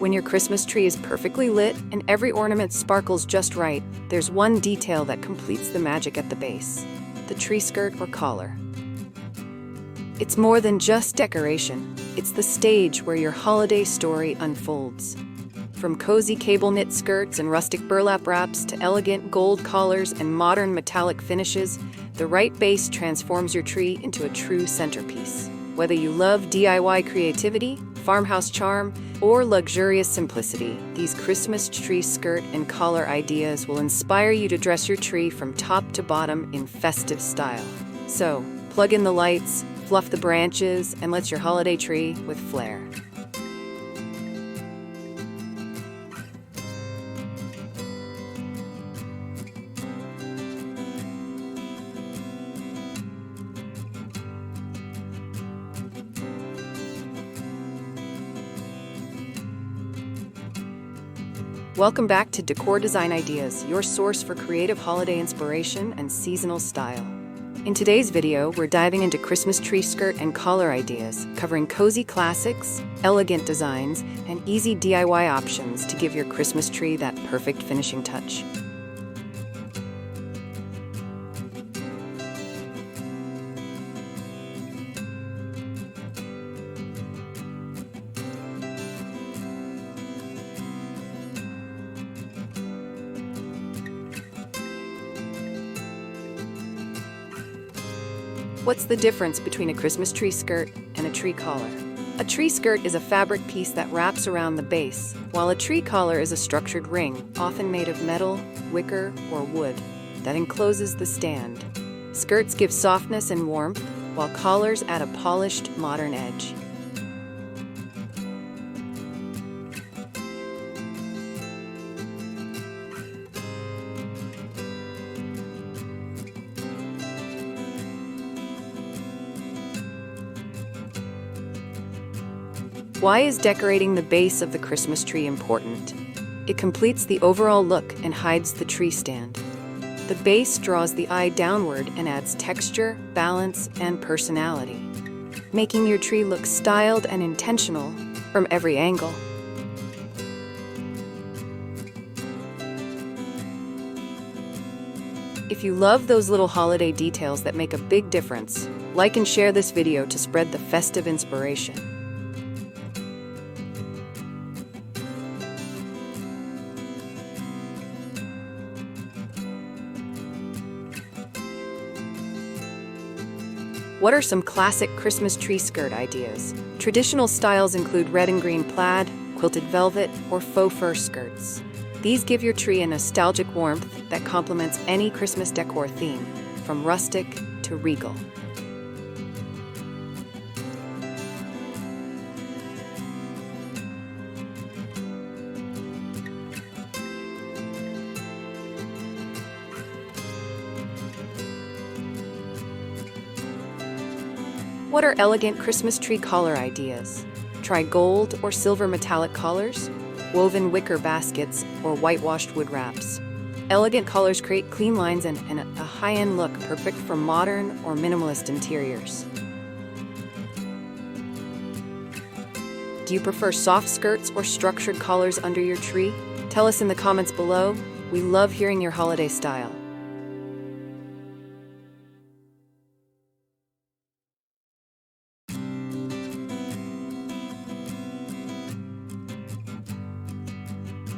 When your Christmas tree is perfectly lit and every ornament sparkles just right, there's one detail that completes the magic at the base: the tree skirt or collar. It's more than just decoration. It's the stage where your holiday story unfolds. From cozy cable knit skirts and rustic burlap wraps to elegant gold collars and modern metallic finishes, the right base transforms your tree into a true centerpiece. Whether you love DIY creativity, farmhouse charm, or luxurious simplicity, these Christmas tree skirt and collar ideas will inspire you to dress your tree from top to bottom in festive style. So, plug in the lights, fluff the branches, and let your holiday tree with flair. Welcome back to Decor Design Ideas, your source for creative holiday inspiration and seasonal style. In today's video, we're diving into Christmas tree skirt and collar ideas, covering cozy classics, elegant designs, and easy DIY options to give your Christmas tree that perfect finishing touch. What's the difference between a Christmas tree skirt and a tree collar? A tree skirt is a fabric piece that wraps around the base, while a tree collar is a structured ring, often made of metal, wicker, or wood, that encloses the stand. Skirts give softness and warmth, while collars add a polished, modern edge. Why is decorating the base of the Christmas tree important? It completes the overall look and hides the tree stand. The base draws the eye downward and adds texture, balance, and personality, making your tree look styled and intentional from every angle. If you love those little holiday details that make a big difference, like and share this video to spread the festive inspiration. What are some classic Christmas tree skirt ideas? Traditional styles include red and green plaid, quilted velvet, or faux fur skirts. These give your tree a nostalgic warmth that complements any Christmas decor theme, from rustic to regal. What are elegant Christmas tree collar ideas? Try gold or silver metallic collars, woven wicker baskets, or whitewashed wood wraps. Elegant collars create clean lines and a high-end look perfect for modern or minimalist interiors. Do you prefer soft skirts or structured collars under your tree? Tell us in the comments below. We love hearing your holiday style.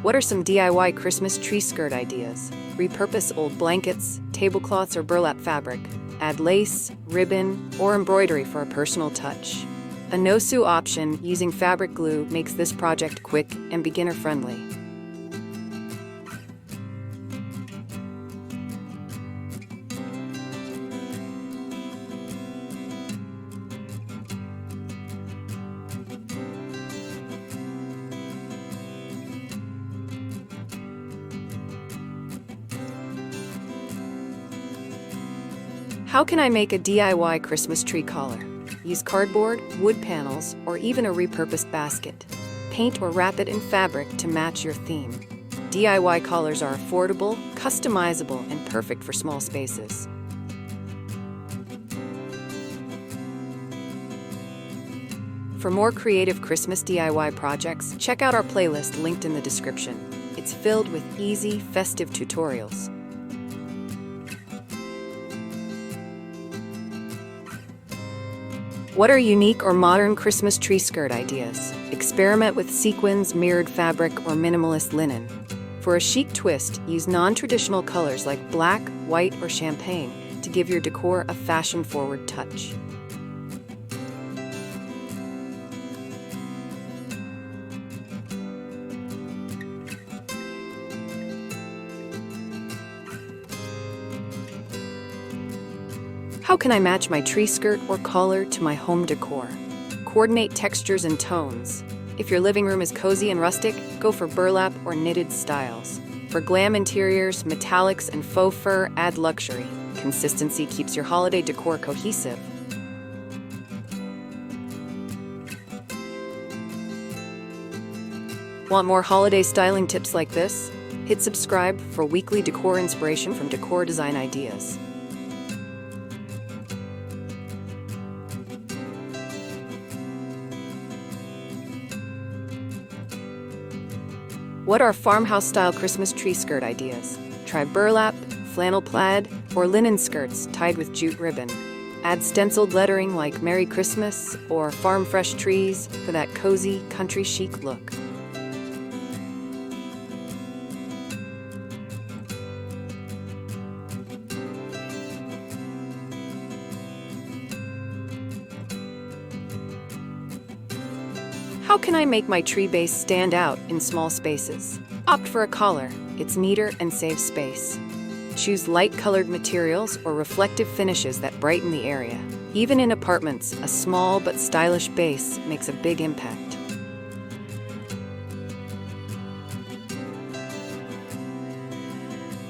What are some DIY Christmas tree skirt ideas? Repurpose old blankets, tablecloths, or burlap fabric. Add lace, ribbon, or embroidery for a personal touch. A no-sew option using fabric glue makes this project quick and beginner-friendly. How can I make a DIY Christmas tree collar? Use cardboard, wood panels, or even a repurposed basket. Paint or wrap it in fabric to match your theme. DIY collars are affordable, customizable, and perfect for small spaces. For more creative Christmas DIY projects, check out our playlist linked in the description. It's filled with easy, festive tutorials. What are unique or modern Christmas tree skirt ideas? Experiment with sequins, mirrored fabric, or minimalist linen. For a chic twist, use non-traditional colors like black, white, or champagne to give your decor a fashion-forward touch. How can I match my tree skirt or collar to my home decor? Coordinate textures and tones. If your living room is cozy and rustic, go for burlap or knitted styles. For glam interiors, metallics and faux fur add luxury. Consistency keeps your holiday decor cohesive. Want more holiday styling tips like this? Hit subscribe for weekly decor inspiration from Decor Design Ideas. What are farmhouse-style Christmas tree skirt ideas? Try burlap, flannel plaid, or linen skirts tied with jute ribbon. Add stenciled lettering like Merry Christmas or Farm Fresh Trees for that cozy, country chic look. How can I make my tree base stand out in small spaces? Opt for a collar. It's neater and saves space. Choose light-colored materials or reflective finishes that brighten the area. Even in apartments, a small but stylish base makes a big impact.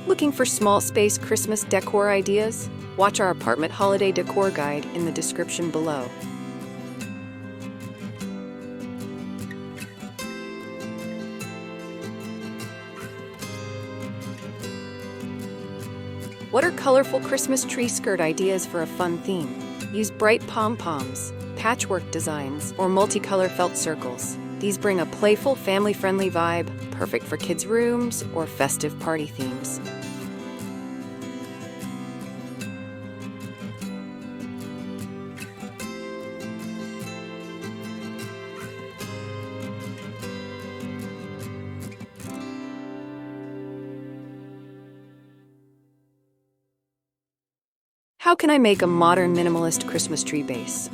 Looking for small space Christmas decor ideas? Watch our apartment holiday decor guide in the description below. What are colorful Christmas tree skirt ideas for a fun theme? Use bright pom-poms, patchwork designs, or multicolor felt circles. These bring a playful, family-friendly vibe, perfect for kids' rooms or festive party themes. How can I make a modern minimalist Christmas tree base?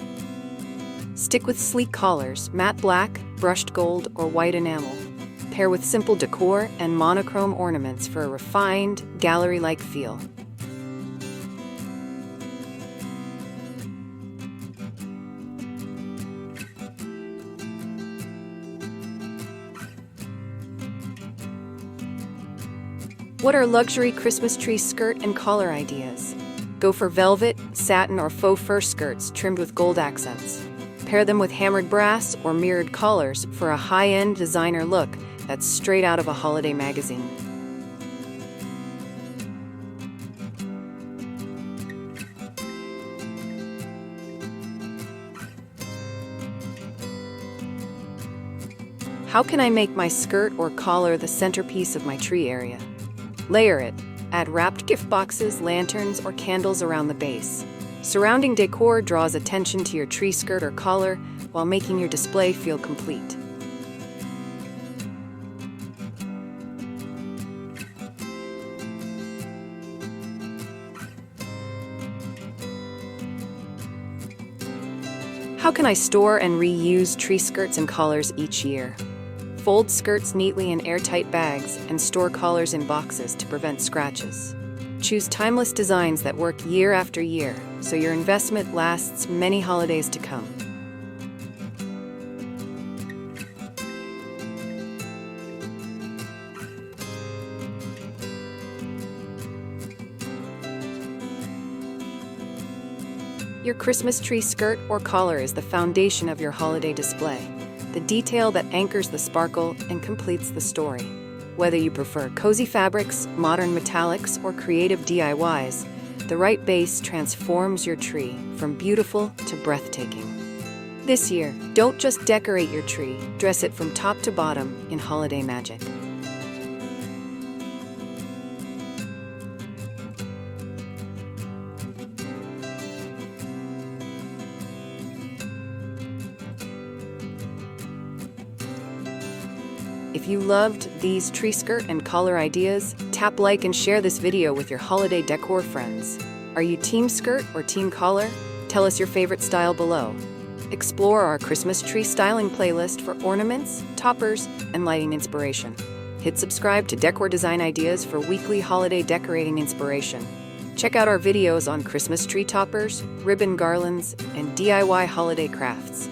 Stick with sleek collars, matte black, brushed gold, or white enamel. Pair with simple decor and monochrome ornaments for a refined, gallery-like feel. What are luxury Christmas tree skirt and collar ideas? Go for velvet, satin, or faux fur skirts trimmed with gold accents. Pair them with hammered brass or mirrored collars for a high-end designer look that's straight out of a holiday magazine. How can I make my skirt or collar the centerpiece of my tree area? Layer it. Add wrapped gift boxes, lanterns, or candles around the base. Surrounding decor draws attention to your tree skirt or collar while making your display feel complete. How can I store and reuse tree skirts and collars each year? Fold skirts neatly in airtight bags and store collars in boxes to prevent scratches. Choose timeless designs that work year after year, so your investment lasts many holidays to come. Your Christmas tree skirt or collar is the foundation of your holiday display, the detail that anchors the sparkle and completes the story. Whether you prefer cozy fabrics, modern metallics, or creative DIYs, the right base transforms your tree from beautiful to breathtaking. This year, don't just decorate your tree, dress it from top to bottom in holiday magic. If you loved these tree skirt and collar ideas, tap like and share this video with your holiday decor friends. Are you team skirt or team collar? Tell us your favorite style below. Explore our Christmas tree styling playlist for ornaments, toppers, and lighting inspiration. Hit subscribe to Decor Design Ideas for weekly holiday decorating inspiration. Check out our videos on Christmas tree toppers, ribbon garlands, and DIY holiday crafts.